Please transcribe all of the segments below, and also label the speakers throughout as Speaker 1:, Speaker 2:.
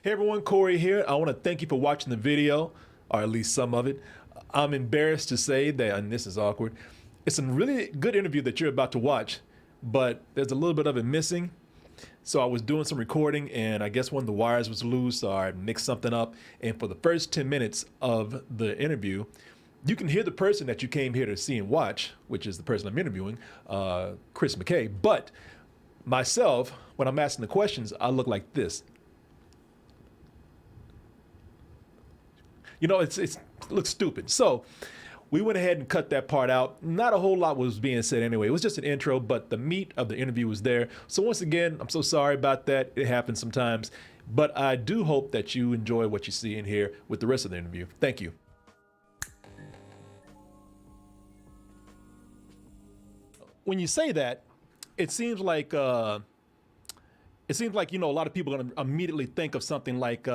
Speaker 1: Hey everyone, Korey here. I want to thank you for watching the video, or at least some of it. I'm embarrassed to say that, and this is awkward, it's a really good interview that you're about to watch, but there's a little bit of it missing. So I was doing some recording, and I guess one of the wires was loose, or I mixed something up. And for the first 10 minutes of the interview, you can hear the person that you came here to see and watch, which is the person I'm interviewing, Chris McKay. But myself, when I'm asking the questions, I look like this. It looks stupid. So we went ahead and cut that part out. Not a whole lot was being said anyway. It was just an intro, but the meat of the interview was there. So once again, I'm so sorry about that. It happens sometimes. But I do hope that you enjoy what you see in here with the rest of the interview. Thank you. When you say that, it seems like a lot of people are going to immediately think of something like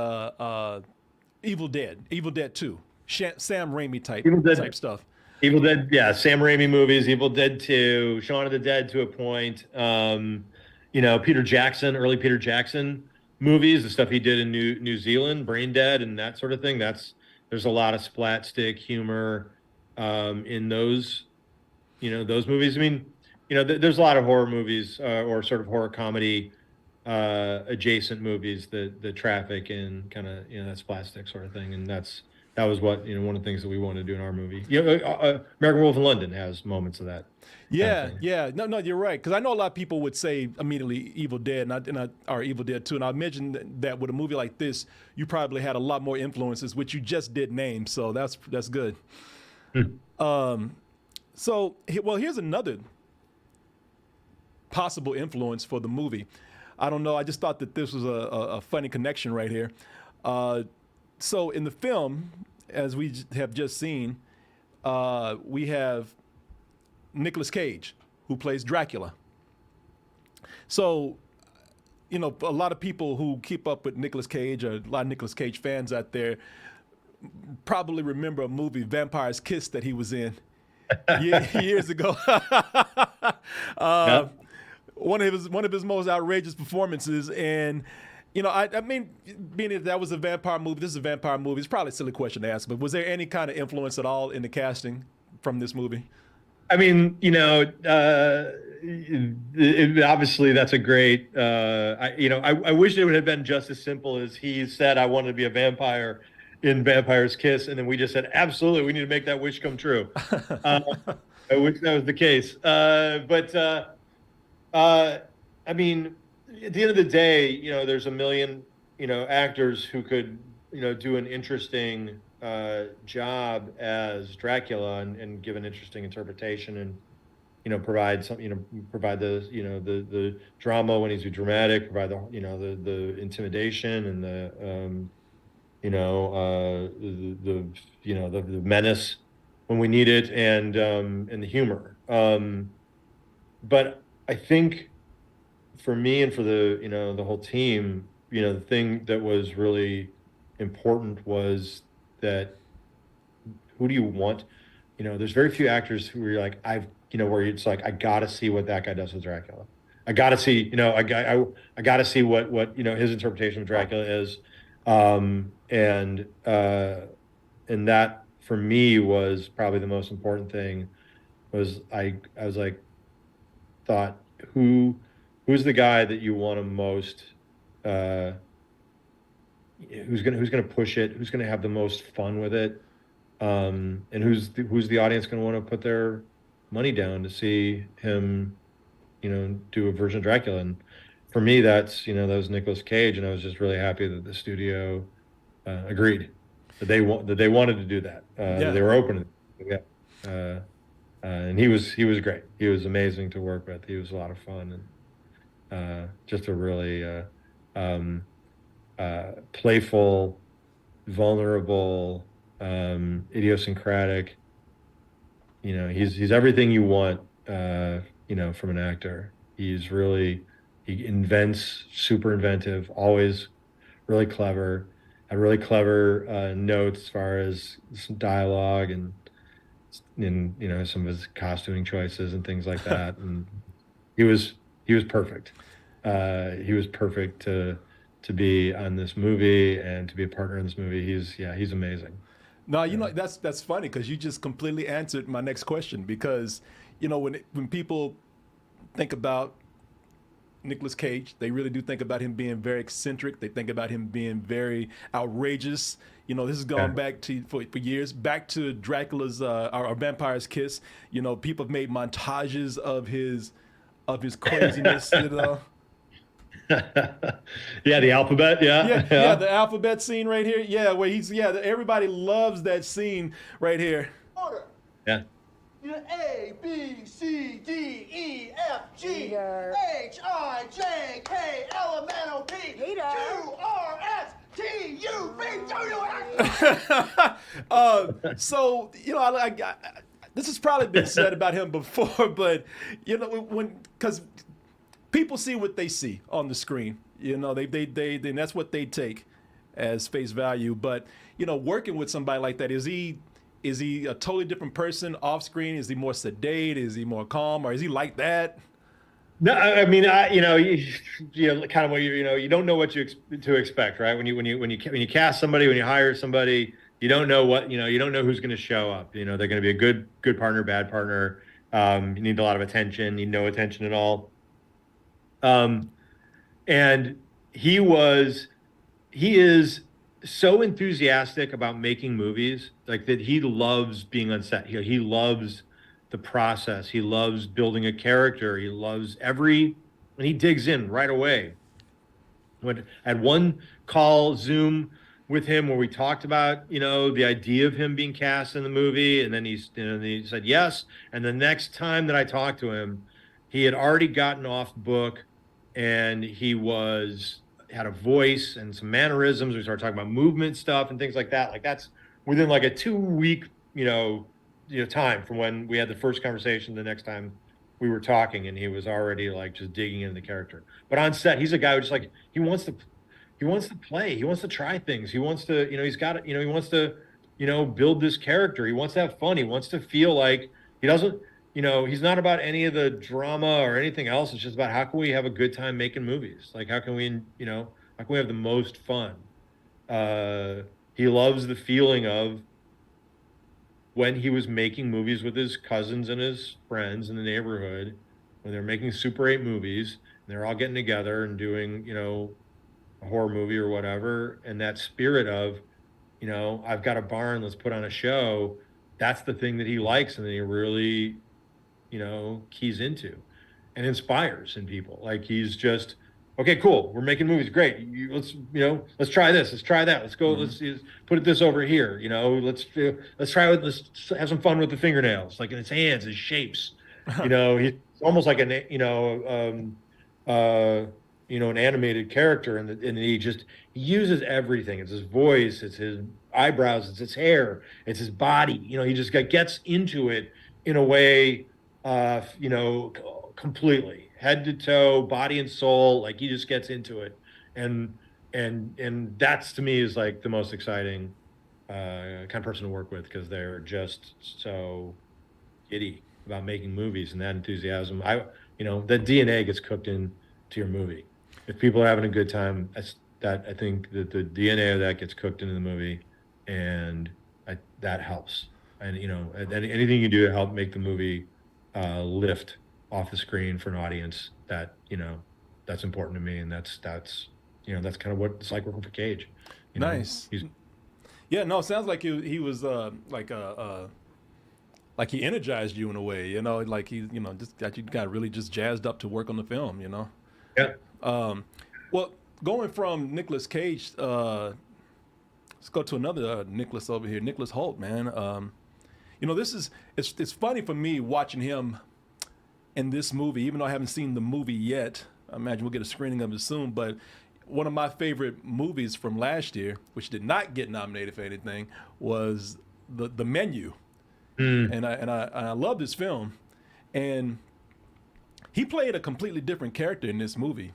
Speaker 1: Evil Dead 2, Sam Raimi type stuff.
Speaker 2: Evil Dead, yeah, Sam Raimi movies, Evil Dead 2, Shaun of the Dead to a point. Peter Jackson, early Peter Jackson movies, the stuff he did in New Zealand, Brain Dead and that sort of thing. There's a lot of splat stick humor in those movies. I mean, there's a lot of horror movies or sort of horror comedy adjacent movies that traffic in kind of that splat stick sort of thing, and that was what one of the things that we wanted to do in our movie. American Wolf in London has moments of that.
Speaker 1: Yeah. No, you're right. Because I know a lot of people would say immediately Evil Dead or Evil Dead 2, and I mentioned that with a movie like this, you probably had a lot more influences, which you just did name. So that's good. Here's another possible influence for the movie. I don't know. I just thought that this was a funny connection right here. So in the film, as we have just seen, we have Nicolas Cage, who plays Dracula. So, a lot of people who keep up with Nicolas Cage, or a lot of Nicolas Cage fans out there, probably remember a movie, Vampire's Kiss, that he was in years ago.
Speaker 2: Yep.
Speaker 1: One of his most outrageous performances, and I mean, being that was a vampire movie, this is a vampire movie. It's probably a silly question to ask, but was there any kind of influence at all in the casting from this movie?
Speaker 2: I mean, obviously that's a great. I wish it would have been just as simple as he said, "I wanted to be a vampire" in Vampire's Kiss, and then we just said, "Absolutely, we need to make that wish come true." I wish that was the case, I mean, at the end of the day, there's a million, actors who could, do an interesting job as Dracula and give an interesting interpretation and, provide some, provide the drama when he's dramatic, provide the intimidation and the menace when we need it and the humor. But I think for me and for the whole team, the thing that was really important was that who do you want? There's very few actors who are like, where it's like, I gotta see what that guy does with Dracula. I gotta see, I gotta see what his interpretation of Dracula is. And that for me was probably the most important thing. Was I was like, thought who's the guy that you want to most who's gonna push it, who's gonna have the most fun with it, and who's the audience gonna want to put their money down to see him do a version of Dracula. And for me that was Nicolas Cage, and I was just really happy that the studio agreed that they wanted to do that. They were open to it. Yeah. And he was great. He was amazing to work with. He was a lot of fun, and just a really playful, vulnerable, idiosyncratic. He's everything you want. From an actor. He invents, super inventive, always really clever. Had really clever notes as far as some dialogue and some of his costuming choices and things like that. And he was perfect. He was perfect to to be on this movie and to be a partner in this movie. He's amazing.
Speaker 1: No, you know that's funny because you just completely answered my next question. Because when people think about Nicolas Cage, they really do think about him being very eccentric. They think about him being very outrageous. This has gone back to for years, back to Dracula's our Vampire's Kiss. People have made montages of his craziness.
Speaker 2: Yeah, the alphabet.
Speaker 1: Yeah, the alphabet scene right here. Yeah, where everybody loves that scene right here.
Speaker 3: Order.
Speaker 2: Yeah.
Speaker 3: A, B, C, D, E, F, G, H, I, J, K, L, M, N, O, P, Q, R, S, T, U, V, W, X.
Speaker 1: So this has probably been said about him before, but because people see what they see on the screen, they that's what they take as face value. But working with somebody like that, is he a totally different person off screen? Is he more sedate? Is he more calm, or is he like that?
Speaker 2: No, I mean, kind of what you don't know what to expect, right? When you cast somebody, when you hire somebody, you don't know you don't know who's going to show up. They're going to be a good partner, bad partner. You need a lot of attention. You need no attention at all. And he is so enthusiastic about making movies, like that he loves being on set. He loves the process. He loves building a character. He loves and he digs in right away. I had one call Zoom with him where we talked about, the idea of him being cast in the movie. And then he said yes. And the next time that I talked to him, he had already gotten off book, and he had a voice and some mannerisms. We started talking about movement stuff and things like that. Like that's within like a 2-week, time from when we had the first conversation, the next time we were talking, and he was already like just digging into the character. But on set, he's a guy who just like, he wants to play. He wants to try things. He wants to, he's got, he wants to, build this character. He wants to have fun. He wants to feel like he doesn't, he's not about any of the drama or anything else. It's just about how can we have a good time making movies? Like how can we have the most fun? He loves the feeling of when he was making movies with his cousins and his friends in the neighborhood, when they're making Super 8 movies, and they're all getting together and doing, a horror movie or whatever. And that spirit of, I've got a barn, let's put on a show. That's the thing that he likes, and that he really, keys into and inspires in people. Like he's just, okay, cool. We're making movies. Great. Let's try this. Let's try that. Let's go. Let's put this over here. Let's have some fun with the fingernails, like in his hands, his shapes. He's almost like an animated character, and he uses everything. It's his voice, it's his eyebrows, it's his hair, it's his body. He just gets into it in a way, completely, head to toe, body and soul. Like he just gets into it, and that's to me is like the most exciting kind of person to work with, because they're just so giddy about making movies, and that enthusiasm. That DNA gets cooked into your movie. If people are having a good time, I think that the DNA of that gets cooked into the movie, and that helps. And anything you do to help make the movie lift off the screen for an audience, that's important to me, and that's kind of what it's like working for Cage.
Speaker 1: Nice. Yeah, no, it sounds like he was like he energized you in a way, like he, just got really just jazzed up to work on the film,
Speaker 2: Yeah.
Speaker 1: Well, going from Nicolas Cage, let's go to another Nicolas over here, Nicholas Hoult, man. It's funny for me watching him in this movie, even though I haven't seen the movie yet. I imagine we'll get a screening of it soon, but one of my favorite movies from last year, which did not get nominated for anything, was the Menu. And I love this film, and he played a completely different character in this movie.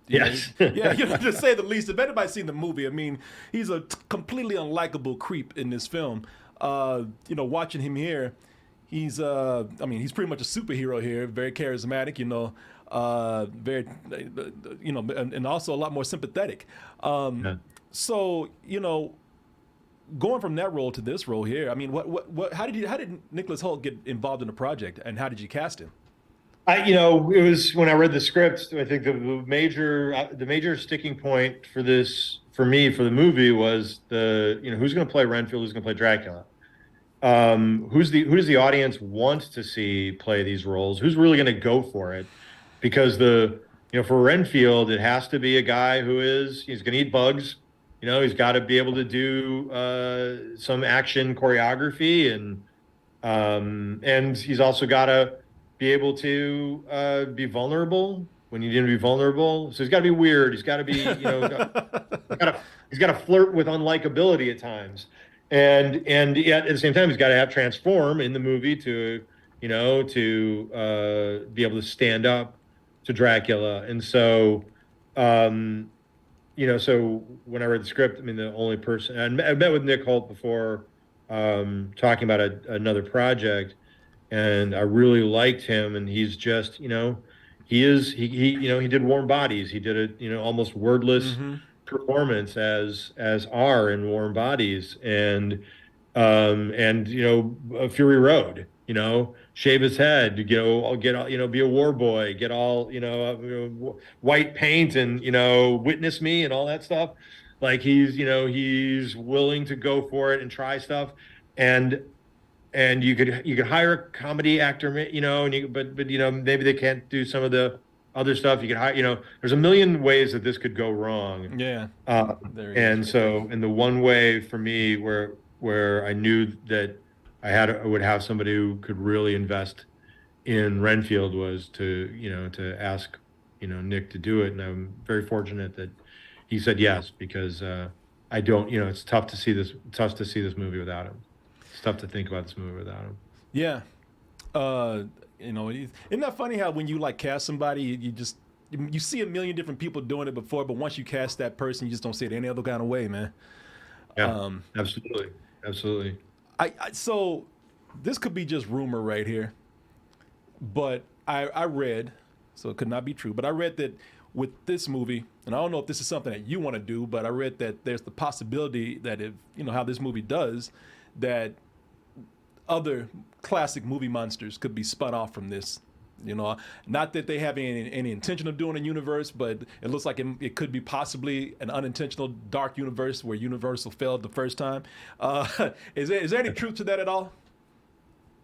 Speaker 2: Yes.
Speaker 1: Yeah, to say the least. If anybody's seen the movie, I mean, he's a completely unlikable creep in this film. Watching him here, he's pretty much a superhero here, very charismatic. very, and also a lot more sympathetic.
Speaker 2: Yeah.
Speaker 1: So, going from that role to this role here, I mean, how did Nicholas Hoult get involved in the project, and how did you cast him?
Speaker 2: It was when I read the script. I think the major sticking point for this, for me, for the movie was who's going to play Renfield, who's going to play Dracula, who does the audience want to see play these roles, who's really going to go for it, because for Renfield, it has to be a guy he's going to eat bugs, he's got to be able to do some action choreography, and he's also got to be able to be vulnerable when you need to be vulnerable. So he's got to be weird. He's got to be, he's got to flirt with unlikability at times, and yet at the same time, he's got to have transform in the movie to, be able to stand up to Dracula. And so, so when I read the script, I mean, the only person, I met with Nick Hoult before, talking about another project, and I really liked him. And he's just, he did Warm Bodies. He did a, almost wordless performance as R in Warm Bodies, and Fury Road, shave his head, be a war boy, get all, white paint and, witness me and all that stuff. Like he's willing to go for it and try stuff. And you could hire a comedy actor, but maybe they can't do some of the other stuff. You could hire, there's a million ways that this could go wrong.
Speaker 1: Yeah.
Speaker 2: And the one way for me where I knew that I would have somebody who could really invest in Renfield was to ask, Nick to do it. And I'm very fortunate that he said yes, because I don't, it's tough to see this movie without him. It's tough to think about this movie without him.
Speaker 1: Yeah. Isn't that funny how when you cast somebody, you see a million different people doing it before, but once you cast that person, you just don't see it any other kind of way, man.
Speaker 2: Yeah, absolutely.
Speaker 1: So this could be just rumor right here, but I read, so it could not be true, but I read that with this movie, and I don't know if this is something that you want to do, but I read that there's the possibility that if, how this movie does, that other classic movie monsters could be spun off from this. Not that they have any intention of doing a universe, but it looks like it could be possibly an unintentional dark universe where Universal failed the first time. Is there any truth to that at all?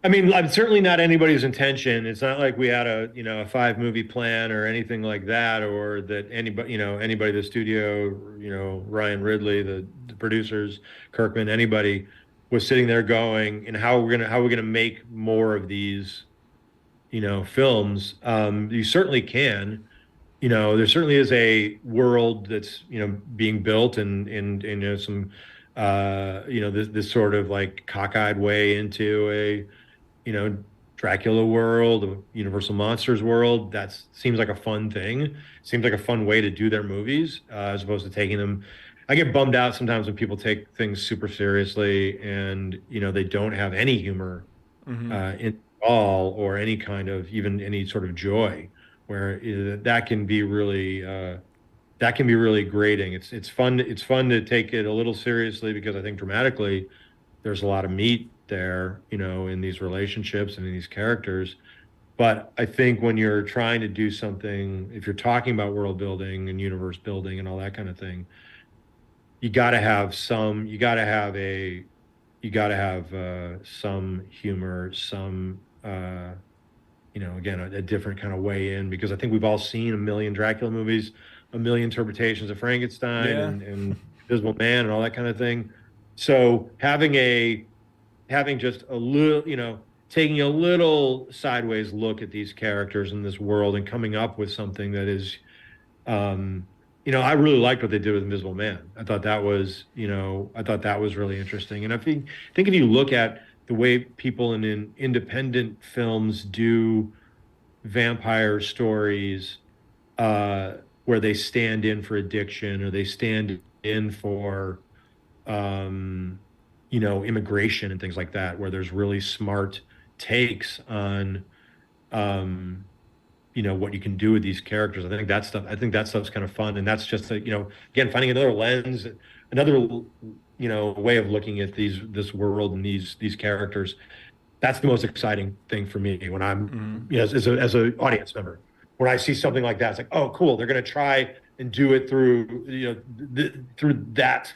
Speaker 2: I mean, certainly not anybody's intention. It's not like we had a 5-movie plan or anything like that, or that anybody, the studio, Ryan Ridley, the producers, Kirkman, anybody was sitting there going, and how we're gonna make more of these, films. You certainly can. There certainly is a world that's being built, and some this sort of cockeyed way into a Dracula world, a Universal Monsters world. That seems like a fun thing. Seems like a fun way to do their movies, as opposed to taking them. I get bummed out sometimes when people take things super seriously and they don't have any humor in all, or any kind of, even any sort of joy, where that can be really grating. It's fun to take it a little seriously, because I think dramatically there's a lot of meat there, in these relationships and in these characters. But I think when you're trying to do something, if you're talking about world building and universe building and all that kind of thing, you got to have some humor, some again, a different kind of way in, because I think we've all seen a million Dracula movies, a million interpretations of Frankenstein, and Invisible Man and all that kind of thing. So having just a little, taking a little sideways look at these characters in this world and coming up with something that is, I really liked what they did with Invisible Man. I thought that was really interesting. And I think if you look at the way people in independent films do vampire stories, where they stand in for addiction, or they stand in for, immigration and things like that, where there's really smart takes on, what you can do with these characters. I think that stuff's kind of fun, and that's just again, finding another lens, another way of looking at this world and these characters. That's the most exciting thing for me when I'm as a audience member. When I see something like that, it's like, oh, cool, they're going to try and do it through through that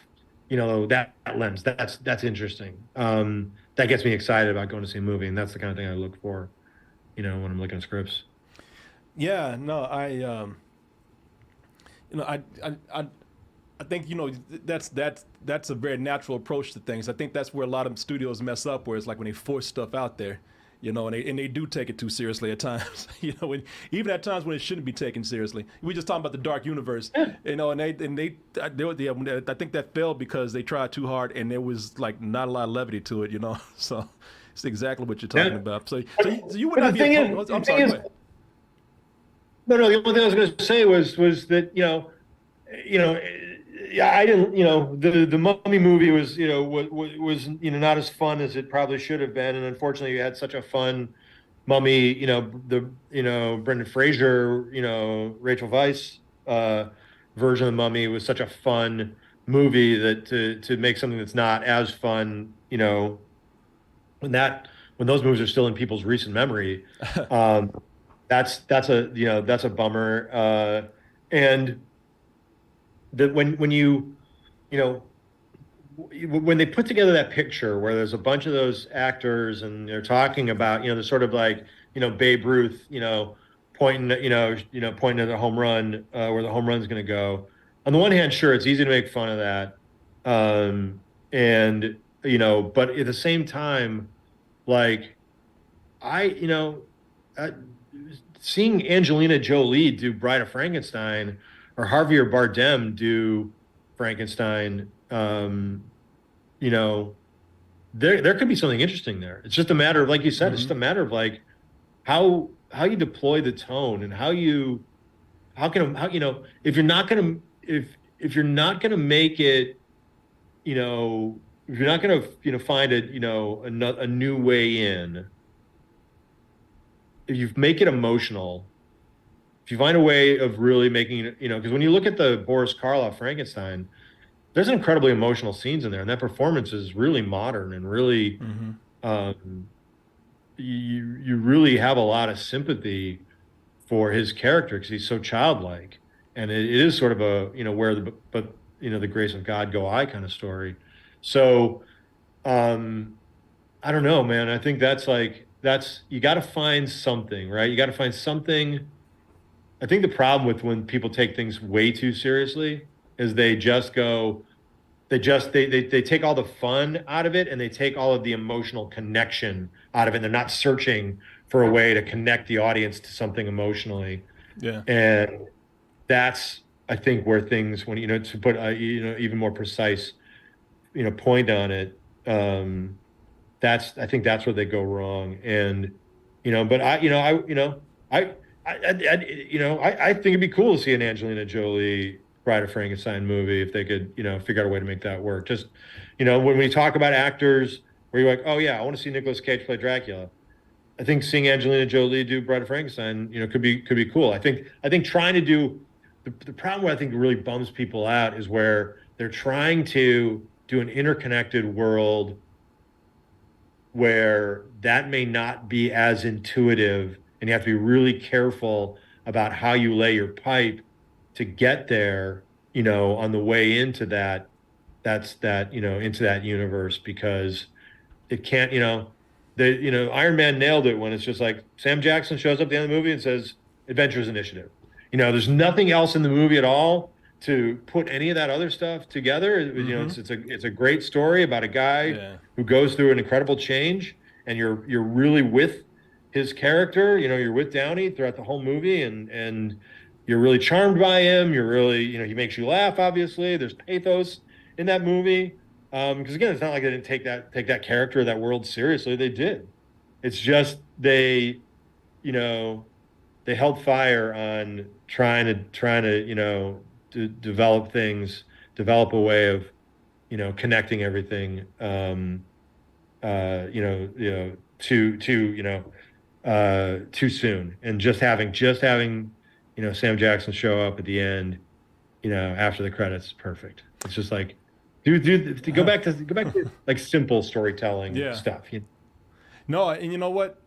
Speaker 2: that lens. That's interesting. That gets me excited about going to see a movie, and that's the kind of thing I look for when I'm looking at scripts.
Speaker 1: Yeah, no, I think that's a very natural approach to things. I think that's where a lot of studios mess up, where it's like when they force stuff out there, and they do take it too seriously at times. Even at times when it shouldn't be taken seriously. We just talking about the dark universe, and I think that failed because they tried too hard, and there was like not a lot of levity to it. So it's exactly what you're talking about. So you would not be opposed. I'm sorry. Go ahead.
Speaker 2: No, the only thing I was going to say was that I didn't the Mummy movie was was not as fun as it probably should have been, and unfortunately you had such a fun Mummy, Brendan Fraser, Rachel Weisz version of the Mummy was such a fun movie that to make something that's not as fun, when those movies are still in people's recent memory. That's a bummer. And that when when they put together that picture where there's a bunch of those actors and they're talking about, they're sort of like, Babe Ruth, pointing at the home run, where the home run's going to go. On the one hand, sure, it's easy to make fun of that. But at the same time, like seeing Angelina Jolie do Bride of Frankenstein or Javier Bardem do Frankenstein, there could be something interesting there. It's just a matter of, like you said, it's just a matter of like how you deploy the tone and if you're not gonna make it, if you're not gonna find it, a new way in. If you make it emotional, if you find a way of really making it, because when you look at the Boris Karloff Frankenstein, there's incredibly emotional scenes in there, and that performance is really modern and really, you really have a lot of sympathy for his character because he's so childlike, and it is sort of a the grace of God go I kind of story. So, I don't know, man. I think you got to find something, right? You got to find something. I think the problem with when people take things way too seriously is they take all the fun out of it and they take all of the emotional connection out of it. And they're not searching for a way to connect the audience to something emotionally.
Speaker 1: Yeah.
Speaker 2: And that's, I think, where things, when, to put, even more precise, point on it, I think that's where they go wrong. And, but I think it'd be cool to see an Angelina Jolie Bride of Frankenstein movie if they could, figure out a way to make that work. Just, when we talk about actors where you're like, oh yeah, I want to see Nicolas Cage play Dracula. I think seeing Angelina Jolie do Bride of Frankenstein, could be cool. I think trying to do the problem where I think really bums people out is where they're trying to do an interconnected world where that may not be as intuitive, and you have to be really careful about how you lay your pipe to get there, on the way into into that universe, because it can't, Iron Man nailed it when it's just like Sam Jackson shows up at the end of the movie and says, Adventures Initiative. There's nothing else in the movie at all to put any of that other stuff together. It's a great story about a guy who goes through an incredible change, and you're really with his character. You're with Downey throughout the whole movie, and you're really charmed by him. You're really, he makes you laugh. Obviously, there's pathos in that movie. Because again, it's not like they didn't take that character, that world seriously. They did. It's just they held fire on trying to to develop a way of, connecting everything, to too soon, and just having Sam Jackson show up at the end, after the credits is perfect. It's just like, dude, go back to like simple storytelling
Speaker 1: Yeah.
Speaker 2: stuff.
Speaker 1: No, and you know what?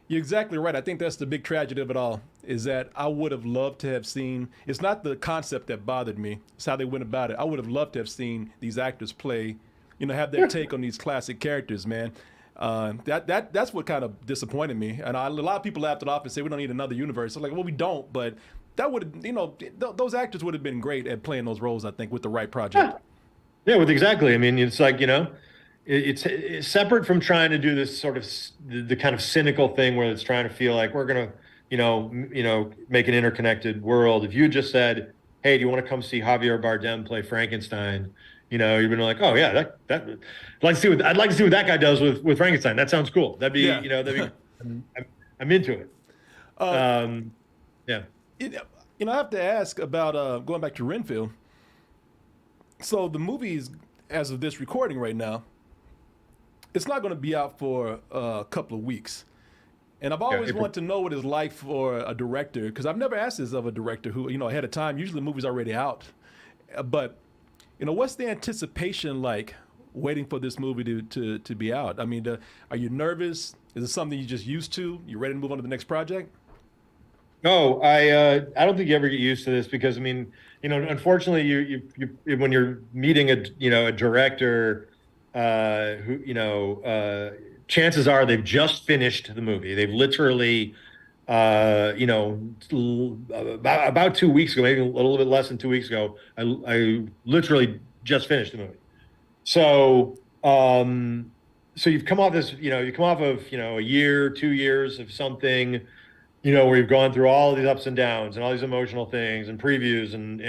Speaker 1: You're exactly right. I think that's the big tragedy of it all, is that I would have loved to have seen, it's not the concept that bothered me, it's how they went about it. I would have loved to have seen these actors play, have their take on these classic characters, man. That's what kind of disappointed me. And a lot of people laughed it off and said, we don't need another universe. I'm like, well, we don't, but that would have, those actors would have been great at playing those roles, I think, with the right project.
Speaker 2: Yeah, exactly. I mean, it's like, it's separate from trying to do this sort of the kind of cynical thing where it's trying to feel like we're gonna, make an interconnected world. If you just said, "Hey, do you want to come see Javier Bardem play Frankenstein?" You've been like, "Oh yeah, that I'd like to see what that guy does with Frankenstein. That sounds cool. That'd be, I'm into it." Yeah.
Speaker 1: I have to ask about going back to Renfield. So the movie's, as of this recording right now, it's not going to be out for a couple of weeks. And I've always wanted to know what it's like for a director, because I've never asked this of a director who, ahead of time. Usually the movie's already out. But, what's the anticipation like waiting for this movie to be out? I mean, are you nervous? Is it something you're just used to? You ready to move on to the next project?
Speaker 2: No, I don't think you ever get used to this because, I mean, unfortunately, you when you're meeting a director who, chances are they've just finished the movie. They've literally, about 2 weeks ago, maybe a little bit less than 2 weeks ago, I literally just finished the movie. So, so you've come off of, a year, 2 years of something, where you've gone through all of these ups and downs and all these emotional things and previews and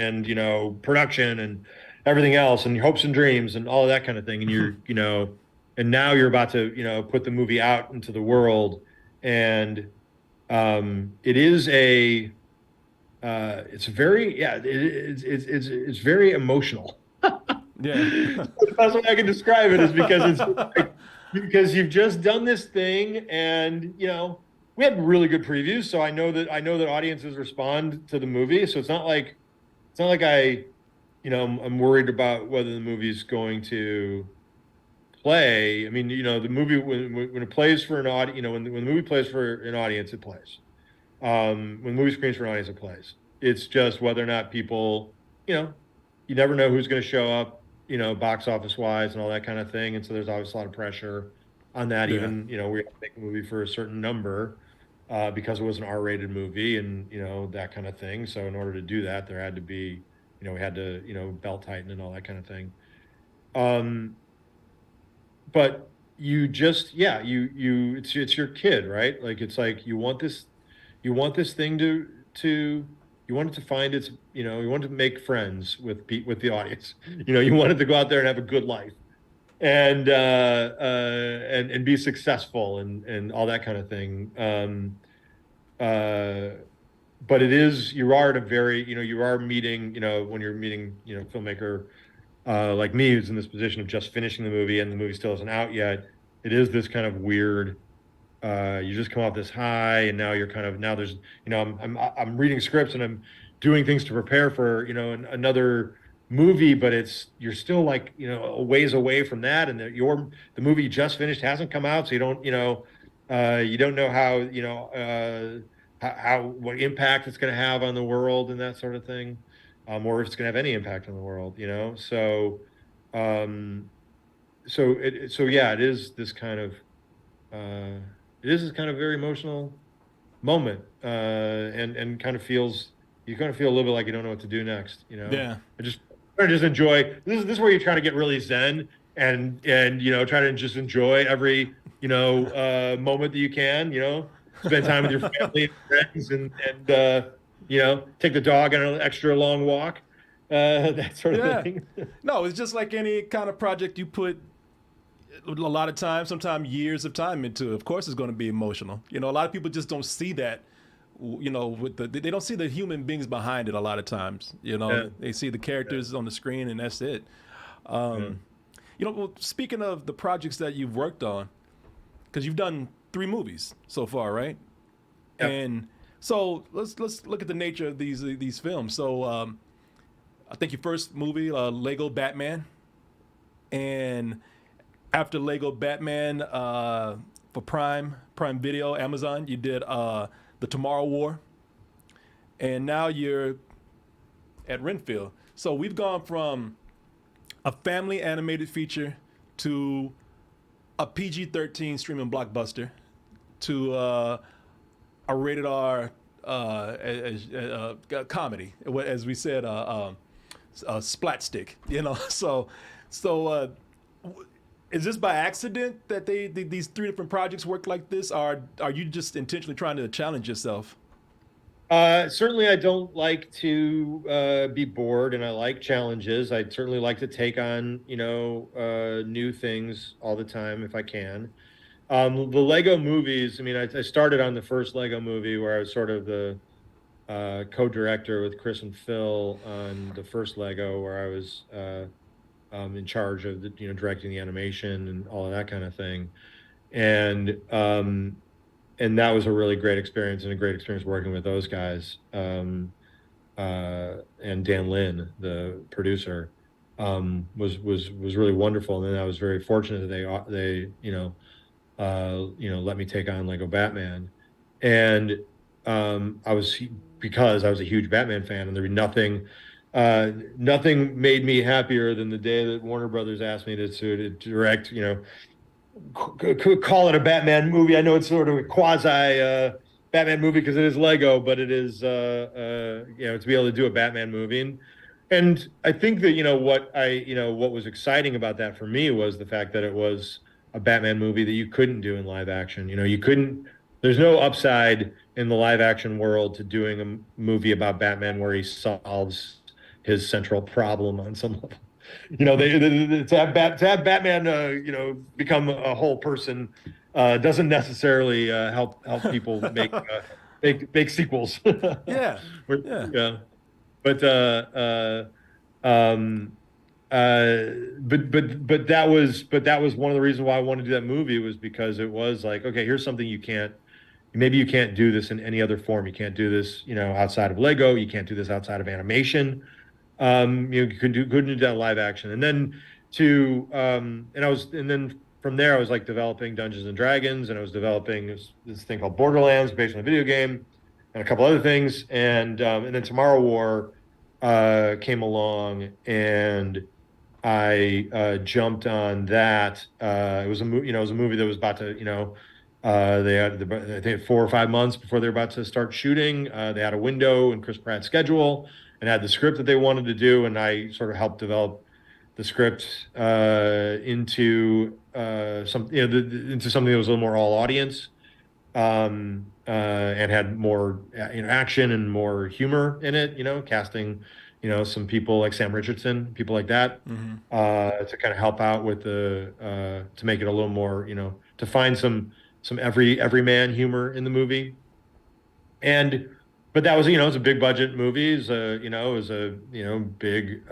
Speaker 2: production and everything else and your hopes and dreams and all of that kind of thing. And you're, and now you're about to, put the movie out into the world. And it is it's very emotional.
Speaker 1: Yeah.
Speaker 2: The best way I can describe it is because you've just done this thing and, we had really good previews. So I know that audiences respond to the movie. So it's not like I, I'm worried about whether the movie's going to play. I mean, the movie when it plays for an audience, when the movie plays for an audience, it plays. When the movie screens for an audience, it plays. It's just whether or not people, you never know who's going to show up, box office wise and all that kind of thing. And so there's always a lot of pressure on that. Yeah. Even, we have to make a movie for a certain number because it was an R-rated movie and, that kind of thing. So in order to do that, there had to be, we had to, belt tighten and all that kind of thing. But you just, it's your kid, right? Like, it's like, you want this thing you want it to find its, you want to make friends with the audience. You want it to go out there and have a good life and be successful and all that kind of thing. But you are at a very, you are meeting, when you're meeting, filmmaker like me, who's in this position of just finishing the movie and the movie still isn't out yet. It is this kind of weird, you just come off this high and now there's, I'm reading scripts and I'm doing things to prepare for, another movie, but you're still like, a ways away from that. And the movie you just finished hasn't come out. So you don't know how, what impact it's going to have on the world and that sort of thing. Or if it's going to have any impact on the world, So, it is this kind of, very emotional moment, and kind of you kind of feel a little bit like you don't know what to do next,
Speaker 1: Yeah.
Speaker 2: I just enjoy, this is where you're trying to get really zen and try to just enjoy every, moment that you can, spend time with your family and friends and take the dog on an extra long walk, that sort of thing.
Speaker 1: No, it's just like any kind of project you put a lot of time, sometimes years of time into. Of course, it's going to be emotional. A lot of people just don't see that. They don't see the human beings behind it a lot of times. They see the characters on the screen and that's it. Well, speaking of the projects that you've worked on, because you've done 3 movies so far, right?
Speaker 2: Yep.
Speaker 1: And so let's look at the nature of these films. So I think your first movie, Lego Batman, and after Lego Batman for Prime Video, Amazon, you did the Tomorrow War, and now you're at Renfield. So we've gone from a family animated feature to a PG-13 streaming blockbuster to a rated R comedy, as we said, splat stick. So is this by accident that these three different projects work like this? Or are you just intentionally trying to challenge yourself?
Speaker 2: Certainly, I don't like to be bored, and I like challenges. I certainly like to take on, new things all the time if I can. The Lego movies, I mean, I started on the first Lego movie where I was sort of the co-director with Chris and Phil on the first Lego, where I was in charge of directing the animation and all of that kind of thing. And that was a really great experience, and a great experience working with those guys, and Dan Lin, the producer, was really wonderful. And then I was very fortunate that they let me take on Lego Batman, and because I was a huge Batman fan, and there was nothing made me happier than the day that Warner Brothers asked me to direct, call it a Batman movie. I know it's sort of a quasi Batman movie because it is Lego, but it is to be able to do a Batman movie. And I think that what was exciting about that for me was the fact that it was a Batman movie that you couldn't do in live action. You couldn't. There's no upside in the live action world to doing a movie about Batman where he solves his central problem on some level. To have Batman, become a whole person doesn't necessarily help people make sequels.
Speaker 1: Yeah.
Speaker 2: Yeah. But that was one of the reasons why I wanted to do that movie, was because it was like, okay, here's something you can't do this in any other form. You can't do this, outside of Lego. You can't do this outside of animation. You couldn't do that live action. And then and then from there I was like developing Dungeons and Dragons, and I was developing this thing called Borderlands based on a video game, and a couple other things. And then Tomorrow War came along, and I jumped on that. It was a movie that was about to, they had, I think, 4 or 5 months before they were about to start shooting. They had a window in Chris Pratt's schedule and had the script that they wanted to do, and I sort of helped develop the script into into something that was a little more all audience, and had more action and more humor in it. Casting some people like Sam Richardson, people like that, to kind of help out with to make it a little more, to find some everyman humor in the movie. But that was, it's a big budget movie. It was a big,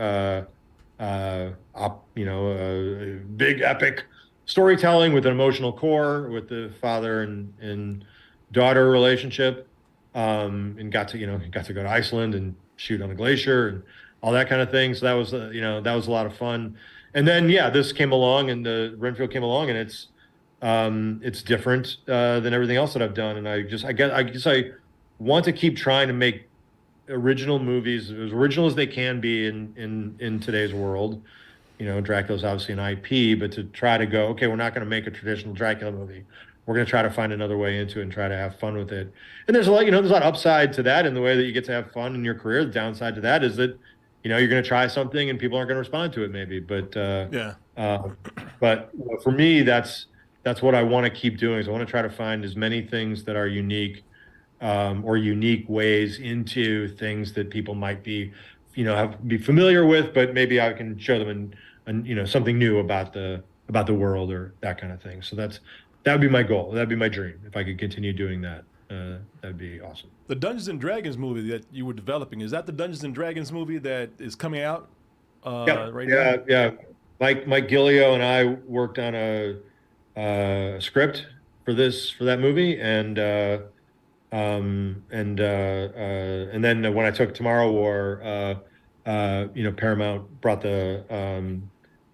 Speaker 2: big epic storytelling with an emotional core, with the father and daughter relationship, and got to go to Iceland and shoot on a glacier and all that kind of thing. So that was, that was a lot of fun. And then, this came along, and the Renfield came along, and it's different than everything else that I've done. And I guess I want to keep trying to make original movies as original as they can be in today's world. Dracula's obviously an IP, but to try to go, okay, we're not going to make a traditional Dracula movie. We're going to try to find another way into it and try to have fun with it. And there's a lot, there's a lot of upside to that in the way that you get to have fun in your career. The downside to that is that, you're going to try something and people aren't going to respond to it maybe. But but for me, that's what I want to keep doing. Is I want to try to find as many things that are unique, or unique ways into things that people might be familiar with, but maybe I can show them something new about the world or that kind of thing. So that would be my goal. That'd be my dream. If I could continue doing that, that'd be awesome.
Speaker 1: The Dungeons and Dragons movie that you were developing, is that the Dungeons and Dragons movie that is coming out right now?
Speaker 2: Yeah. Mike Gillio and I worked on a script for that movie, and And then when I took Tomorrow War, Paramount brought the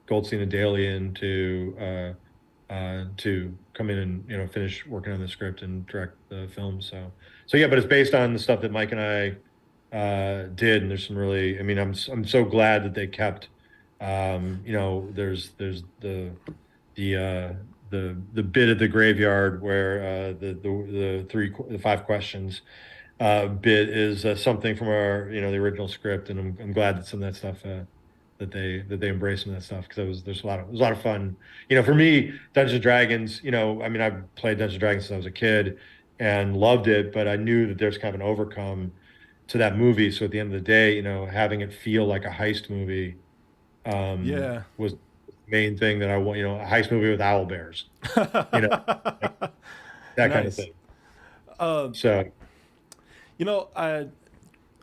Speaker 2: Goldstein and Daly in to come in and finish working on the script and direct the film. So yeah, but it's based on the stuff that Mike and I did, and there's some really, I mean, I'm so glad that they kept, there's the uh, the bit at the graveyard where the 5 questions bit is something from our the original script, and I'm glad that some of that stuff that they embraced some of that stuff, because there's it was a lot of fun. For me, Dungeons and Dragons. I mean, I've played Dungeons and Dragons since I was a kid and loved it, but I knew that there's kind of an overcome to that movie. So at the end of the day, having it feel like a heist movie
Speaker 1: Yeah.
Speaker 2: was the main thing that I want. A heist movie with owl bears, like that kind of
Speaker 1: Nice.
Speaker 2: thing.
Speaker 1: Uh,
Speaker 2: So
Speaker 1: you know, I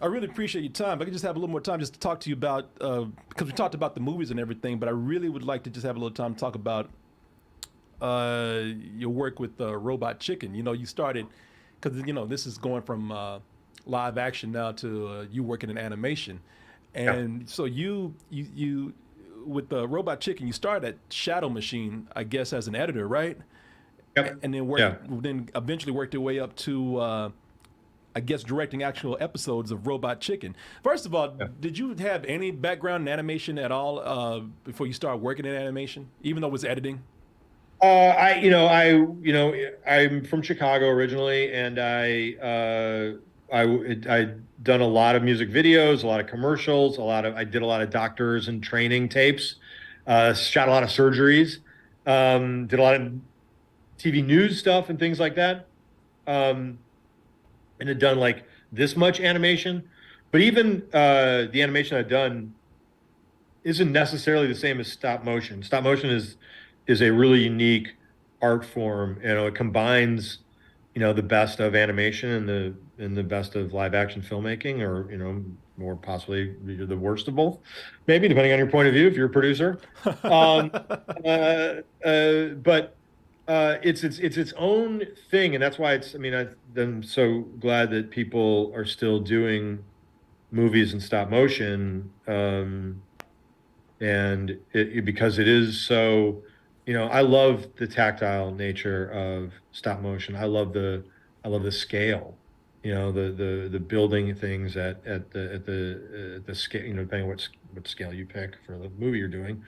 Speaker 1: really appreciate your time. If I could just have a little more time just to talk to you about, because we talked about the movies and everything, but I really would like to just have a little time to talk about your work with Robot Chicken. You started, because this is going from live action now to you working in animation,
Speaker 2: yeah,
Speaker 1: and so you with the Robot Chicken, you started at Shadow Machine, I guess, as an editor, right?
Speaker 2: yep,
Speaker 1: And then
Speaker 2: yeah.
Speaker 1: then eventually worked your way up to. I guess directing actual episodes of Robot Chicken. First of all,
Speaker 2: Yeah.
Speaker 1: did you have any background in animation at all before you started working in animation, even though it was editing?
Speaker 2: I'm from Chicago originally, and I done a lot of music videos, a lot of commercials, I did a lot of doctors and training tapes, shot a lot of surgeries, did a lot of TV news stuff and things like that, and had done like this much animation. But even the animation I've done isn't necessarily the same as stop motion. Stop motion is a really unique art form. It combines, the best of animation and the best of live action filmmaking, or more possibly the worst of both, maybe depending on your point of view if you're a producer. Um, but it's its own thing, and that's why it's. I mean, I'm so glad that people are still doing movies in stop motion. And because it is so, I love the tactile nature of stop motion. I love the scale, the building things at the scale, depending on what scale you pick for the movie you're doing.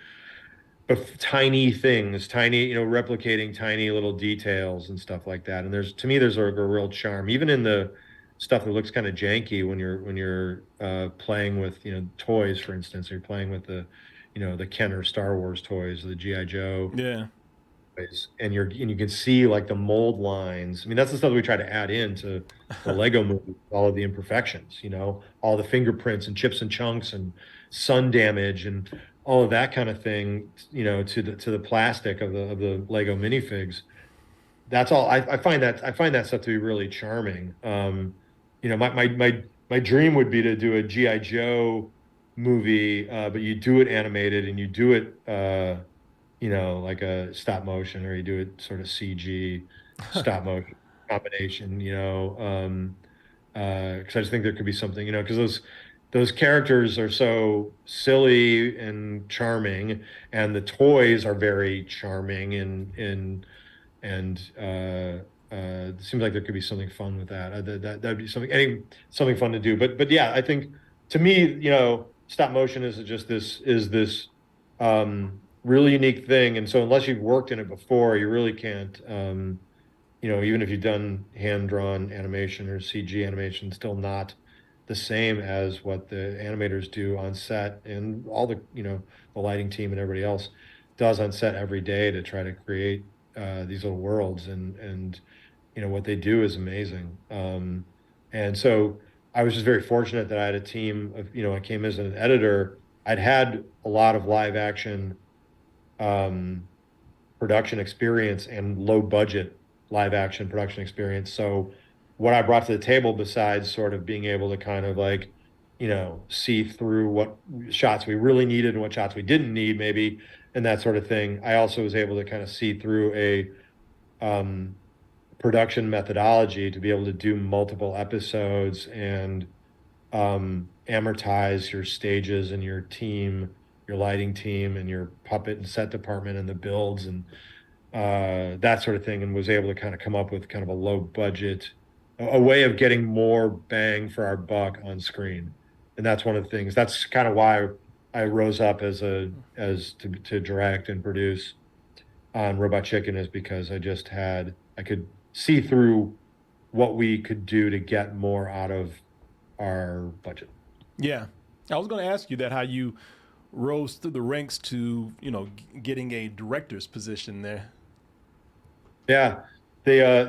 Speaker 2: But tiny things, replicating tiny little details and stuff like that. And to me, there's a real charm, even in the stuff that looks kind of janky when you're playing with, toys, for instance. You're playing with the Kenner Star Wars toys, the GI Joe
Speaker 1: Yeah.
Speaker 2: toys, and you can see like the mold lines. I mean, that's the stuff that we try to add into the Lego movie, all of the imperfections, all the fingerprints and chips and chunks and sun damage and all of that kind of thing, to the plastic of the Lego minifigs. That's all. I find that stuff to be really charming. My dream would be to do a GI Joe movie, but you do it animated and you do it, like a stop motion, or you do it sort of CG stop motion combination. Because I just think there could be something, because those characters are so silly and charming, and the toys are very charming, and it seems like there could be something fun with that. That'd be something fun to do. But yeah, I think, to me, stop motion is this really unique thing. And so unless you've worked in it before, you really can't. Even if you've done hand drawn animation or CG animation, still not the same as what the animators do on set, and all the lighting team and everybody else does on set every day to try to create these little worlds, and what they do is amazing. And so I was just very fortunate that I had a team of, I came as an editor. I'd had a lot of live action um, production experience and low budget live action production experience. So what I brought to the table, besides sort of being able to kind of like, see through what shots we really needed and what shots we didn't need, maybe, and that sort of thing, I also was able to kind of see through um, production methodology to be able to do multiple episodes and amortize your stages and your team, your lighting team and your puppet and set department and the builds and that sort of thing, and was able to kind of come up with kind of a low budget, a way of getting more bang for our buck on screen. And that's one of the things. That's kind of why I rose up to direct and produce on Robot Chicken, is because I could see through what we could do to get more out of our budget.
Speaker 1: Yeah, I was going to ask you that, how you rose through the ranks to, getting a director's position there.
Speaker 2: Yeah, I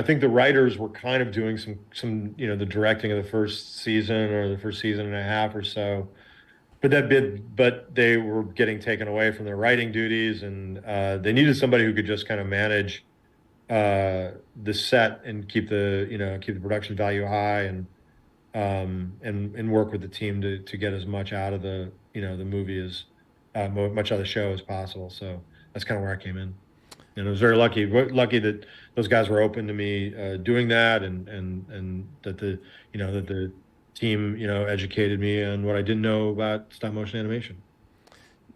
Speaker 2: think the writers were kind of doing some the directing of the first season or the first season and a half or so, but they were getting taken away from their writing duties, and they needed somebody who could just kind of manage the set and keep the production value high, and work with the team to get as much out of the movie as much out of the show as possible. So that's kind of where I came in. And I was very lucky that those guys were open to me doing that, and that the team educated me on what I didn't know about stop motion animation.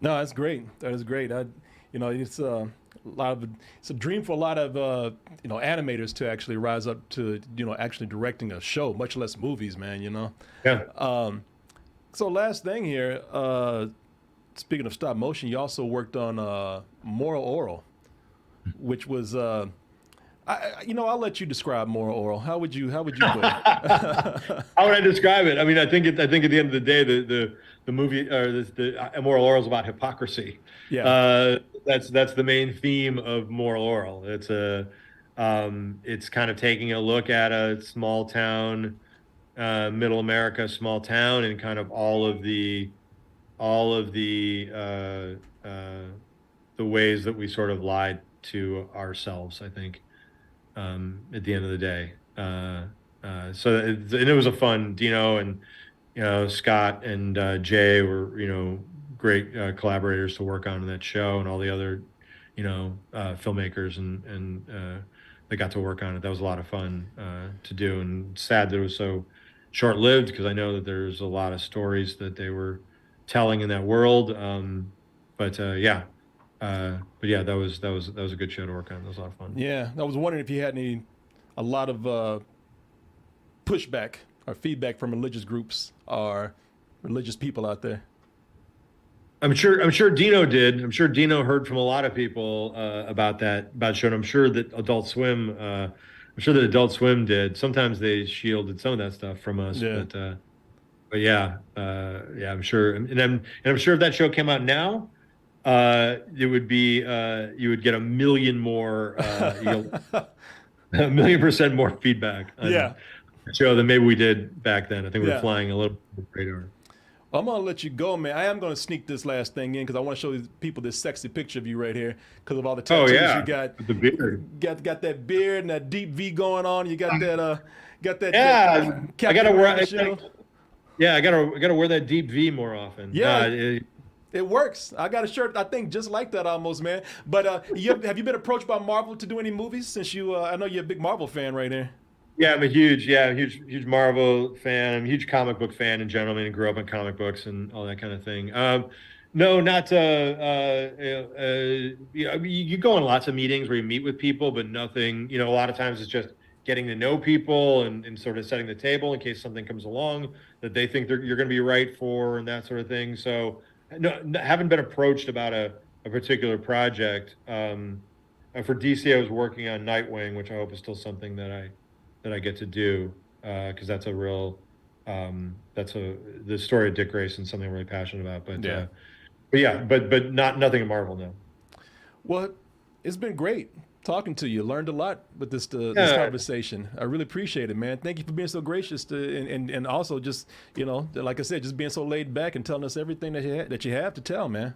Speaker 1: No, that's great. That is great. It's it's a dream for a lot of animators to actually rise up to actually directing a show, much less movies, man.
Speaker 2: Yeah.
Speaker 1: So last thing here, speaking of stop motion, you also worked on Orel, which was I'll let you describe Orel. How would you put it?
Speaker 2: How would I describe it? I mean, I think at the end of the day, the movie or the Orel is about hypocrisy.
Speaker 1: Yeah.
Speaker 2: That's the main theme of Orel. It's kind of taking a look at a small town, middle America small town, and kind of all of the ways that we sort of lied to ourselves, I think, at the end of the day. And it was a fun, Dino and Scott and Jay were great collaborators to work on in that show, and all the other filmmakers and they got to work on it. That was a lot of fun to do, and sad that it was so short-lived, because I know that there's a lot of stories that they were telling in that world. But yeah, that was a good show to work on. That was a lot of fun.
Speaker 1: Yeah, I was wondering if you had a lot of pushback or feedback from religious groups or religious people out there.
Speaker 2: I'm sure Dino did. I'm sure Dino heard from a lot of people about the show. And I'm sure that Adult Swim did. Sometimes they shielded some of that stuff from us,
Speaker 1: Yeah.
Speaker 2: but yeah, I'm sure. And I'm sure if that show came out now, it would be you would get a million more, a 1,000,000% more feedback on the show than maybe we did back then. I think we were flying a little bit radar.
Speaker 1: I'm going to let you go, man. I am going to sneak this last thing in because I want to show these people this sexy picture of you right here because of all the tattoos you got.
Speaker 2: With the beard.
Speaker 1: Got that beard and that deep V going on. You got that
Speaker 2: Yeah, I gotta wear. I gotta wear that deep V more often.
Speaker 1: Yeah, it works. I got a shirt I think just like that almost, man. But have you been approached by Marvel to do any movies? Since I know you're a big Marvel fan right here.
Speaker 2: Yeah, I'm a huge Marvel fan. I'm a huge comic book fan in general. I mean, I grew up in comic books and all that kind of thing. No, not. You go on lots of meetings where you meet with people, but nothing. A lot of times it's just getting to know people and sort of setting the table in case something comes along that they think you're going to be right for and that sort of thing. So, no, haven't been approached about a particular project. For DC, I was working on Nightwing, which I hope is still something that I get to do, because that's a real the story of Dick Grayson, something I'm really passionate about. But nothing in Marvel, no.
Speaker 1: Well, it's been great talking to you. Learned a lot with this conversation. I really appreciate it, man. Thank you for being so gracious and also just like I said, just being so laid back and telling us everything that you have to tell, man.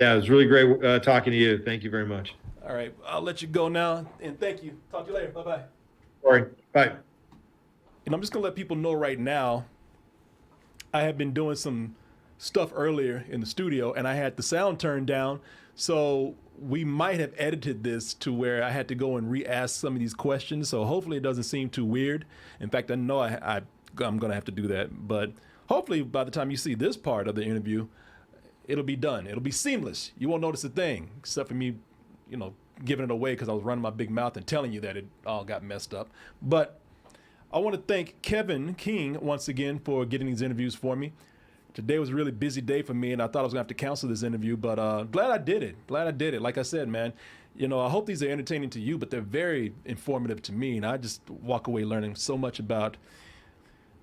Speaker 2: Yeah, it was really great talking to you. Thank you very much.
Speaker 1: All right, I'll let you go now, and thank you. Talk to you later. Bye-bye.
Speaker 2: Korey, bye.
Speaker 1: And I'm just going to let people know right now, I have been doing some stuff earlier in the studio, and I had the sound turned down. So we might have edited this to where I had to go and re-ask some of these questions. So hopefully it doesn't seem too weird. In fact, I know I'm going to have to do that. But hopefully by the time you see this part of the interview, it'll be done. It'll be seamless. You won't notice a thing except for me, giving it away because I was running my big mouth and telling you that it all got messed up. But I want to thank Kevin King once again for getting these interviews for me. Today was a really busy day for me, and I thought I was going to have to cancel this interview, but glad I did it. Like I said, man, I hope these are entertaining to you, but they're very informative to me, and I just walk away learning so much about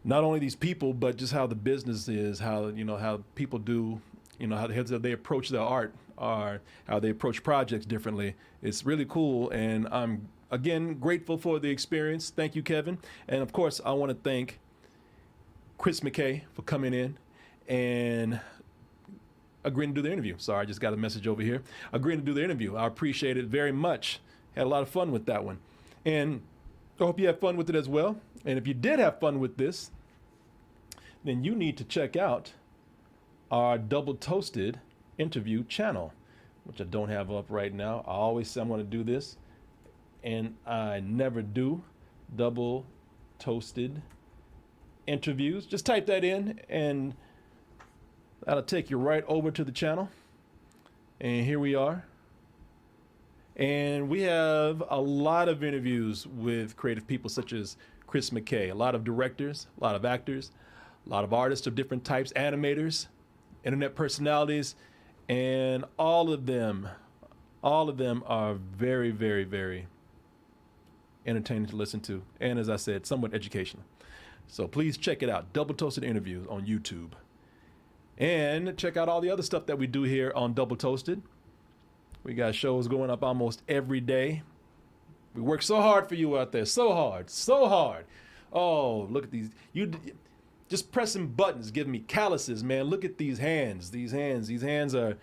Speaker 1: not only these people, but just how the business is, how people do, how they approach their art, or how they approach projects differently. It's really cool, and I'm, again, grateful for the experience. Thank you, Kevin. And, of course, I want to thank Chris McKay for coming in and agreeing to do the interview. Sorry, I just got a message over here. Agreeing to do the interview. I appreciate it very much. Had a lot of fun with that one. And I hope you had fun with it as well. And if you did have fun with this, then you need to check out our Double Toasted interview channel, which I don't have up right now. I always say I'm going to do this, and I never do. Double Toasted interviews. Just type that in, and that'll take you right over to the channel. And here we are. And we have a lot of interviews with creative people such as Chris McKay, a lot of directors, a lot of actors, a lot of artists of different types, animators, internet personalities, and all of them are very, very, very entertaining to listen to. And as I said, somewhat educational. So please check it out. Double Toasted Interviews on YouTube. And check out all the other stuff that we do here on Double Toasted. We got shows going up almost every day. We work so hard for you out there. So hard. So hard. Oh, look at these. You just pressing buttons giving me calluses, man. Look at these hands. These hands are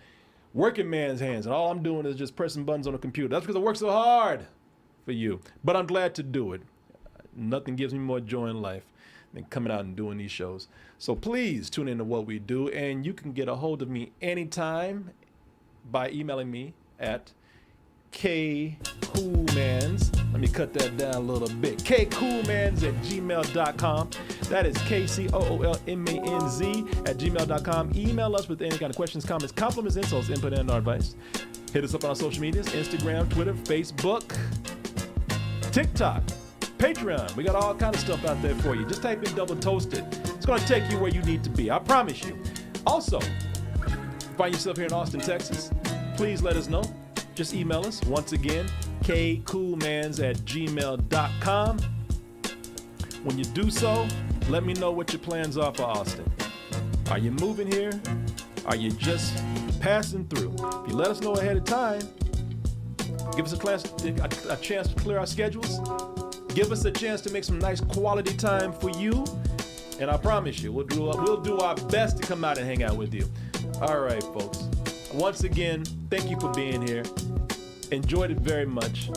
Speaker 1: working man's hands. And all I'm doing is just pressing buttons on a computer. That's because I work so hard for you. But I'm glad to do it. Nothing gives me more joy in life than coming out and doing these shows. So please tune into what we do, and you can get a hold of me anytime by emailing me at kcoolmans. Let me cut that down a little bit. kcoolmans@gmail.com. That is KCOOLMANZ@gmail.com. Email us with any kind of questions, comments, compliments, insults, input, and advice. Hit us up on our social medias, Instagram, Twitter, Facebook, TikTok, Patreon. We got all kind of stuff out there for you. Just type in Double Toasted. It's going to take you where you need to be. I promise you. Also, find yourself here in Austin, Texas, please let us know. Just email us. Once again, kcoolmans@gmail.com. When you do so, let me know what your plans are for Austin. Are you moving here? Are you just passing through? If you let us know ahead of time, give us a chance to clear our schedules. Give us a chance to make some nice quality time for you. And I promise you, we'll do our best to come out and hang out with you. All right, folks. Once again, thank you for being here. Enjoyed it very much.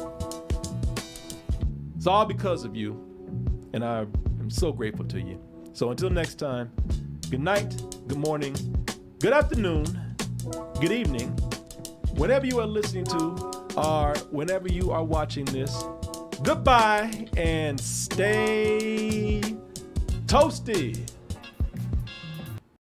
Speaker 1: It's all because of you, and I am so grateful to you. So until next time, good night, good morning, good afternoon, good evening, whenever you are listening to or whenever you are watching this. Goodbye and stay toasty.